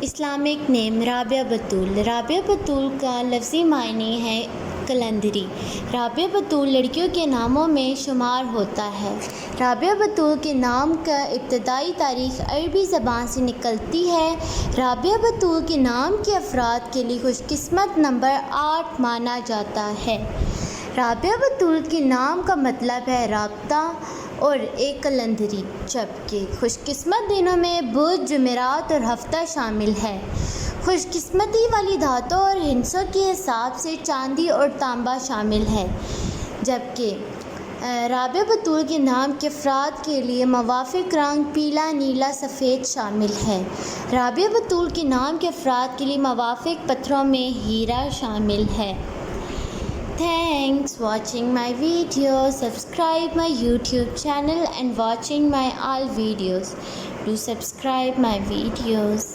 Islamic نیم رابعہ بطول۔ رابعہ بطول کا لفظی معنی ہے قلندری۔ رابعہ بطول لڑکیوں کے ناموں میں شمار ہوتا ہے۔ رابعہ بطول کے نام کا ابتدائی تاریخ عربی زبان سے نکلتی ہے۔ رابعہ بطول کے نام کے افراد کے لیے خوش قسمت نمبر 8 مانا جاتا ہے۔ رابعہ بطول کے نام کا مطلب ہے رابطہ اور ایک قلندری، جبکہ خوش قسمت دنوں میں بدھ، جمعرات اور ہفتہ شامل ہے۔ خوش قسمتی والی دھاتوں اور ہندسوں کے حساب سے چاندی اور تانبا شامل ہے، جبکہ رابعہ بطول کے نام کے افراد کے لیے موافق رنگ پیلا، نیلا، سفید شامل ہے۔ رابعہ بطول کے نام کے افراد کے لیے موافق پتھروں میں ہیرا شامل ہے۔ Thanks watching my video. Subscribe my YouTube channel and watching my all videos. Do subscribe my videos.